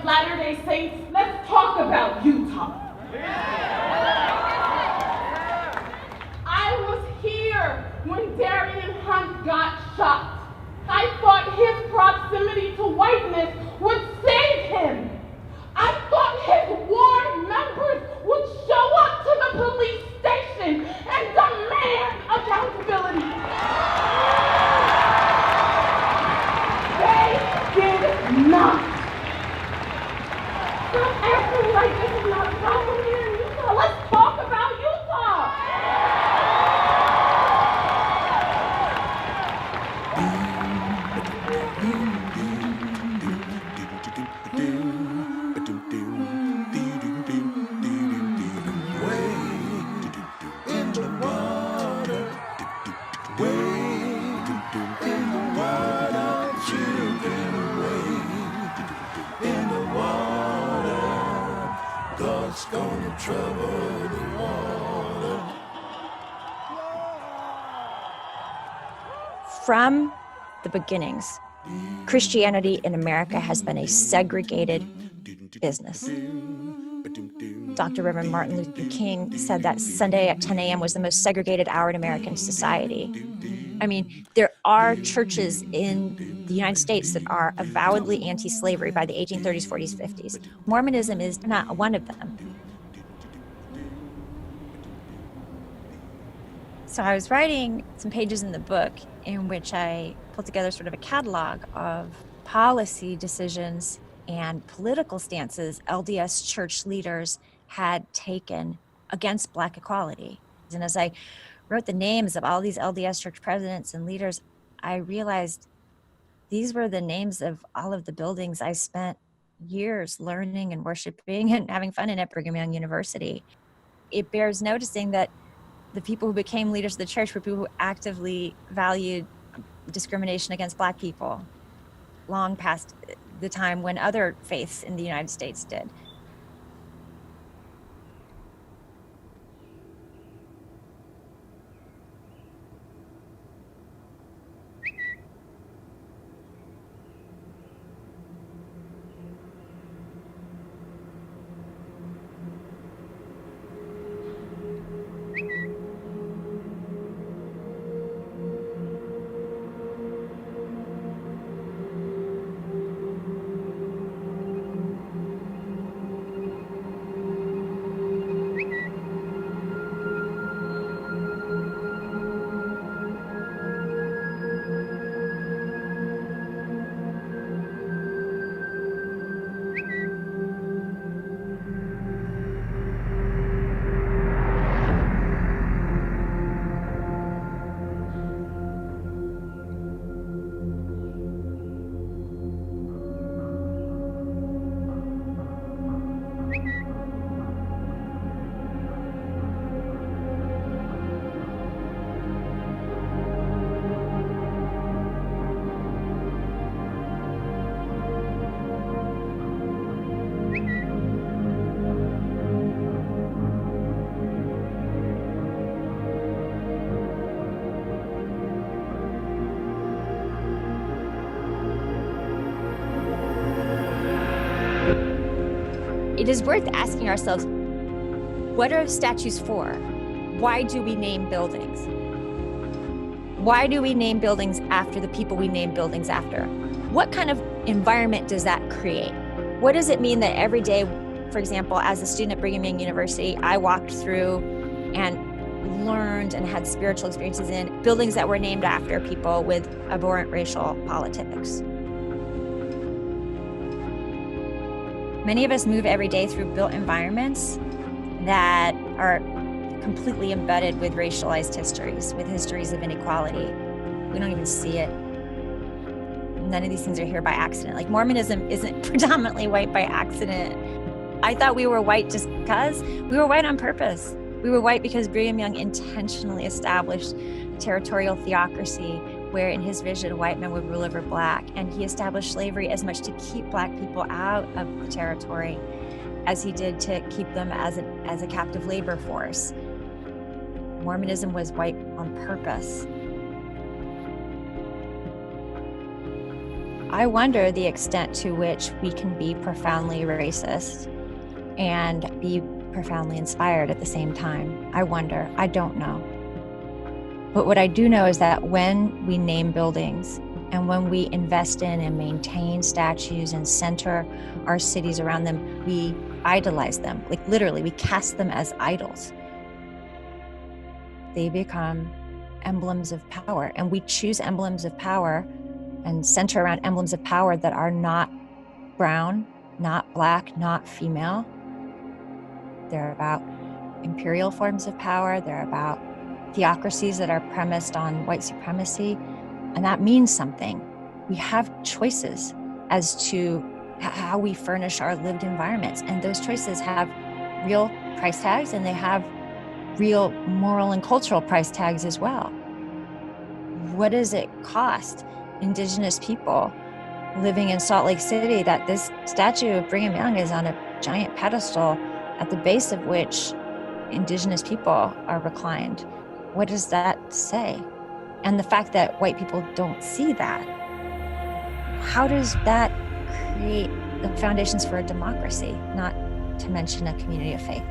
of Latter-day Saints, let's talk about Utah. I was here when Darian Hunt got shot. I thought his proximity to whiteness would save him. I thought his ward members would show up to the police station and demand accountability. They did not. Stop acting like this is not a problem here in Utah. Let's talk about Utah. From the beginnings, Christianity in America has been a segregated business. Dr. Reverend Martin Luther King said that Sunday at 10 a.m. was the most segregated hour in American society. I mean, there are churches in the United States that are avowedly anti-slavery by the 1830s, 40s, 50s. Mormonism is not one of them. So I was writing some pages in the book in which I pulled together sort of a catalog of policy decisions and political stances LDS church leaders had taken against Black equality. And as I wrote the names of all these LDS church presidents and leaders, I realized these were the names of all of the buildings I spent years learning and worshiping and having fun in at Brigham Young University. It bears noticing that the people who became leaders of the church were people who actively valued discrimination against Black people, long past the time when other faiths in the United States did. It is worth asking ourselves, what are statues for? Why do we name buildings? Why do we name buildings after the people we name buildings after? What kind of environment does that create? What does it mean that every day, for example, as a student at Brigham Young University, I walked through and learned and had spiritual experiences in buildings that were named after people with abhorrent racial politics? Many of us move every day through built environments that are completely embedded with racialized histories, with histories of inequality. We don't even see it. None of these things are here by accident. Like Mormonism isn't predominantly white by accident. I thought we were white just because. We were white on purpose. We were white because Brigham Young intentionally established territorial theocracy, where in his vision, white men would rule over Black. And he established slavery as much to keep Black people out of the territory as he did to keep them as a captive labor force. Mormonism was white on purpose. I wonder the extent to which we can be profoundly racist and be profoundly inspired at the same time. I wonder. I don't know. But what I do know is that when we name buildings and when we invest in and maintain statues and center our cities around them, we idolize them. Like literally, we cast them as idols. They become emblems of power, and we choose emblems of power and center around emblems of power that are not brown, not Black, not female. They're about imperial forms of power. They're about theocracies that are premised on white supremacy. And that means something. We have choices as to how we furnish our lived environments. And those choices have real price tags, and they have real moral and cultural price tags as well. What does it cost Indigenous people living in Salt Lake City that this statue of Brigham Young is on a giant pedestal at the base of which Indigenous people are reclined? What does that say? And the fact that white people don't see that, how does that create the foundations for a democracy, not to mention a community of faith?